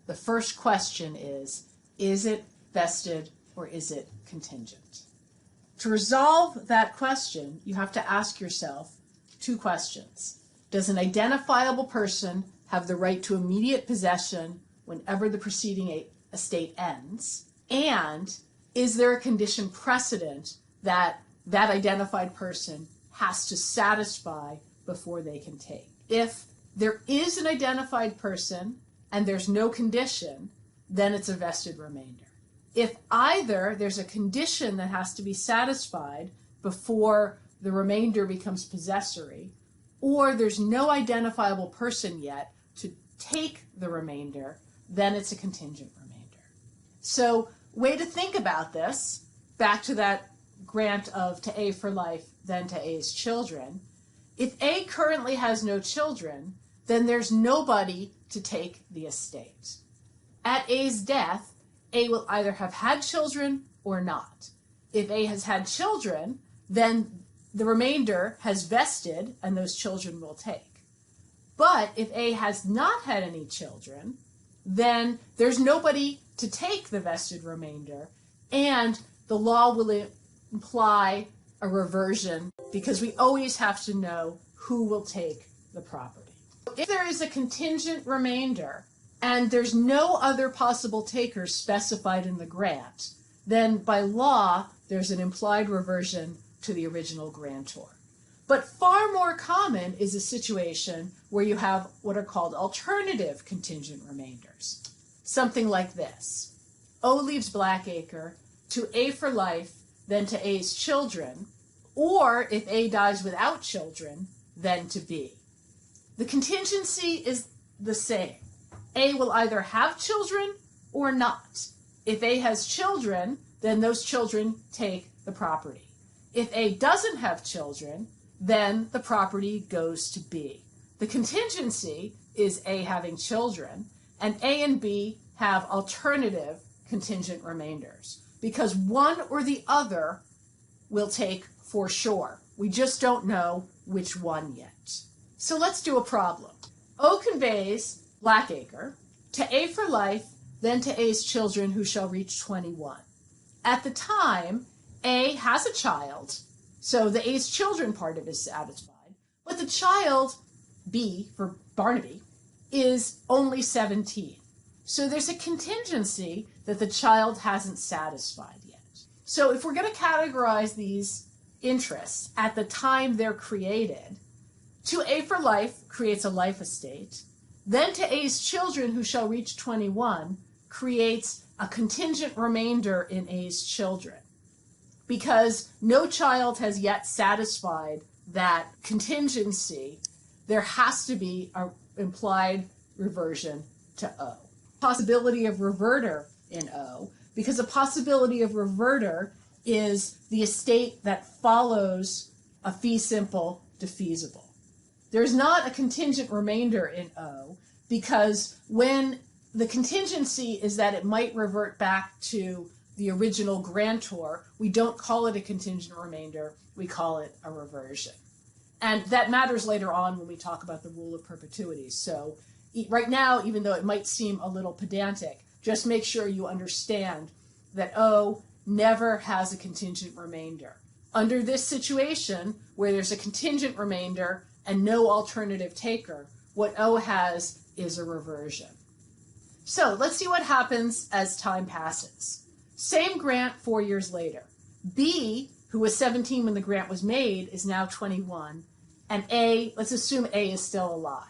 The first question is it vested or is it contingent? To resolve that question, you have to ask yourself two questions. Does an identifiable person have the right to immediate possession whenever the preceding estate ends? And is there a condition precedent that that identified person has to satisfy before they can take? If there is an identified person and there's no condition, then it's a vested remainder. If either there's a condition that has to be satisfied before the remainder becomes possessory, or there's no identifiable person yet to take the remainder, then it's a contingent remainder. So, way to think about this, back to that grant of to A for life, then to A's children. If A currently has no children, then there's nobody to take the estate. At A's death, A will either have had children or not. If A has had children, then the remainder has vested and those children will take. But if A has not had any children, then there's nobody to take the vested remainder, and the law will imply a reversion because we always have to know who will take the property. If there is a contingent remainder and there's no other possible takers specified in the grant, then by law there's an implied reversion to the original grantor. But far more common is a situation where you have what are called alternative contingent remainders. Something like this. O leaves Blackacre to A for life, then to A's children, or if A dies without children, then to B. The contingency is the same. A will either have children or not. If A has children, then those children take the property. If A doesn't have children, then the property goes to B. The contingency is A having children, and A and B have alternative contingent remainders, because one or the other will take for sure. We just don't know which one yet. So let's do a problem. O conveys Blackacre to A for life, then to A's children who shall reach 21. At the time, A has a child, so the A's children part of it is satisfied, but the child, B for Barnaby, is only 17. So there's a contingency that the child hasn't satisfied yet. So if we're going to categorize these interests at the time they're created, to A for life creates a life estate, then to A's children who shall reach 21 creates a contingent remainder in A's children. Because no child has yet satisfied that contingency, there has to be an implied reversion to O. Possibility of reverter in O, because a possibility of reverter is the estate that follows a fee simple defeasible. There's not a contingent remainder in O, because when the contingency is that it might revert back to the original grantor, we don't call it a contingent remainder, we call it a reversion. And that matters later on when we talk about the rule of perpetuity. So right now, even though it might seem a little pedantic, just make sure you understand that O never has a contingent remainder. Under this situation, where there's a contingent remainder and no alternative taker, what O has is a reversion. So let's see what happens as time passes. Same grant 4 years later. B, who was 17 when the grant was made, is now 21. And A, let's assume A is still alive.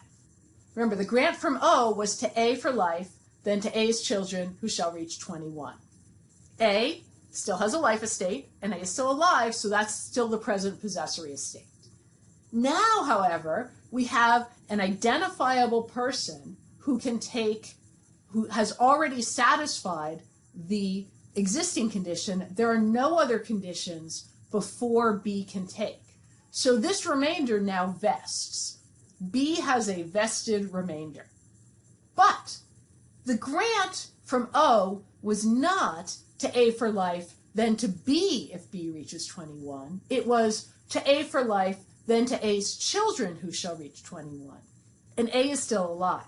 Remember, the grant from O was to A for life, then to A's children who shall reach 21. A still has a life estate, and A is still alive, so that's still the present possessory estate. Now, however, we have an identifiable person who has already satisfied the existing condition. There are no other conditions before B can take. So this remainder now vests. B has a vested remainder. But the grant from O was not to A for life, then to B if B reaches 21. It was to A for life, then to A's children who shall reach 21. And A is still alive.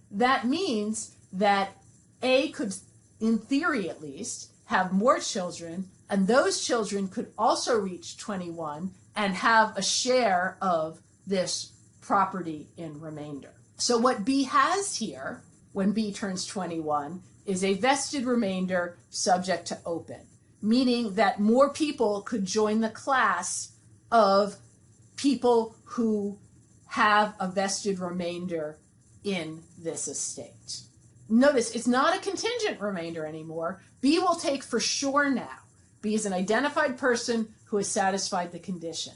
That means that A could, in theory at least, have more children, and those children could also reach 21 and have a share of this property in remainder. So what B has here, when B turns 21, is a vested remainder subject to open, meaning that more people could join the class of people who have a vested remainder in this estate. Notice it's not a contingent remainder anymore. B will take for sure now. B is an identified person who has satisfied the condition.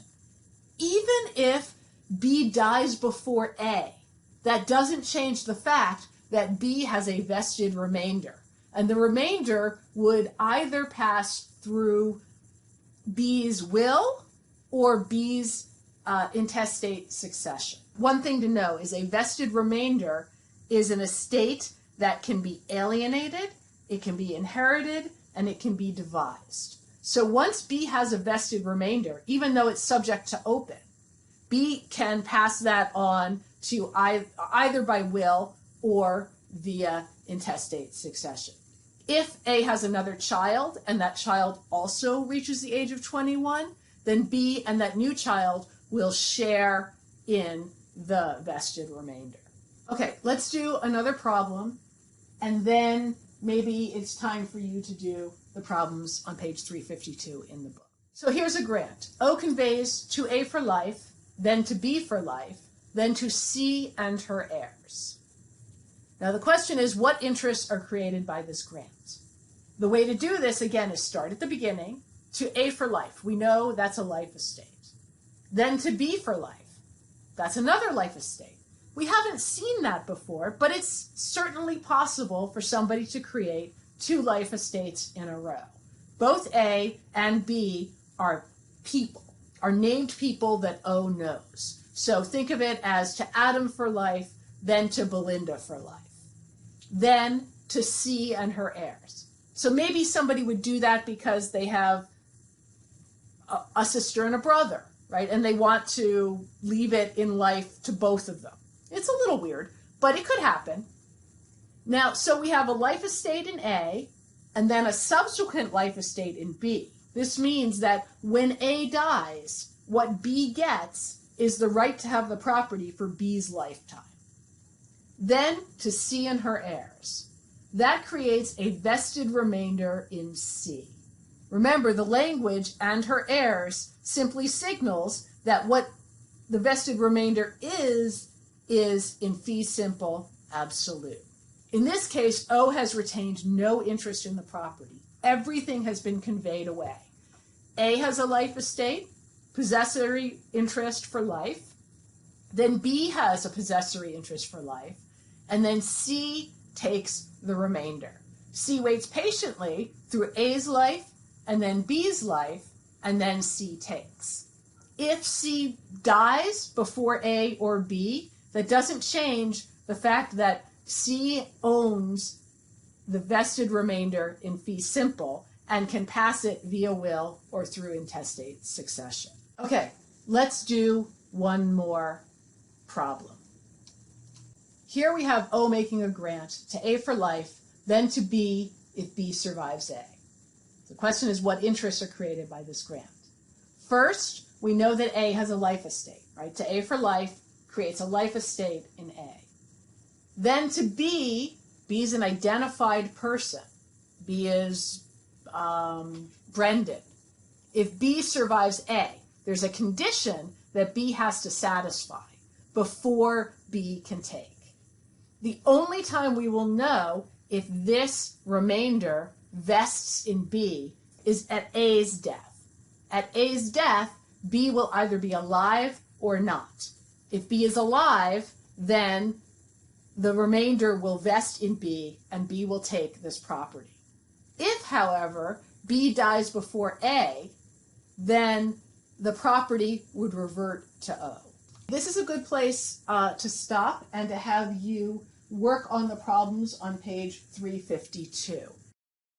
Even if B dies before A, that doesn't change the fact that B has a vested remainder. And the remainder would either pass through B's will or B's intestate succession. One thing to know is a vested remainder is an estate that can be alienated, it can be inherited, and it can be devised. So once B has a vested remainder, even though it's subject to open, B can pass that on to either by will or via intestate succession. If A has another child and that child also reaches the age of 21, then B and that new child will share in the vested remainder. Okay, let's do another problem, and then maybe it's time for you to do the problems on page 352 in the book. So here's a grant. O conveys to A for life, then to B for life, then to C and her heirs. Now the question is, what interests are created by this grant? The way to do this, again, is start at the beginning. To A for life, we know that's a life estate. Then to B for life, that's another life estate. We haven't seen that before, but it's certainly possible for somebody to create two life estates in a row. Both A and B are people, are named people that O knows. So think of it as to Adam for life, then to Belinda for life, then to C and her heirs. So maybe somebody would do that because they have a sister and a brother, right? And they want to leave it in life to both of them. It's a little weird, but it could happen. Now, so we have a life estate in A, and then a subsequent life estate in B. This means that when A dies, what B gets is the right to have the property for B's lifetime. Then to C and her heirs. That creates a vested remainder in C. Remember, the language and her heirs simply signals that what the vested remainder is in fee simple absolute. In this case, O has retained no interest in the property. Everything has been conveyed away. A has a life estate, possessory interest for life. Then B has a possessory interest for life. And then C takes the remainder. C waits patiently through A's life and then B's life, and then C takes. If C dies before A or B, that doesn't change the fact that C owns the vested remainder in fee simple and can pass it via will or through intestate succession. Okay, let's do one more problem. Here we have O making a grant to A for life, then to B if B survives A. The question is, what interests are created by this grant? First, we know that A has a life estate, right? To A for life creates a life estate in A. Then to B, B is an identified person. B is Brendan. If B survives A, there's a condition that B has to satisfy before B can take. The only time we will know if this remainder vests in B is at A's death. At A's death, B will either be alive or not. If B is alive, then the remainder will vest in B and B will take this property. If, however, B dies before A, then the property would revert to O. This is a good place to stop and to have you work on the problems on page 352.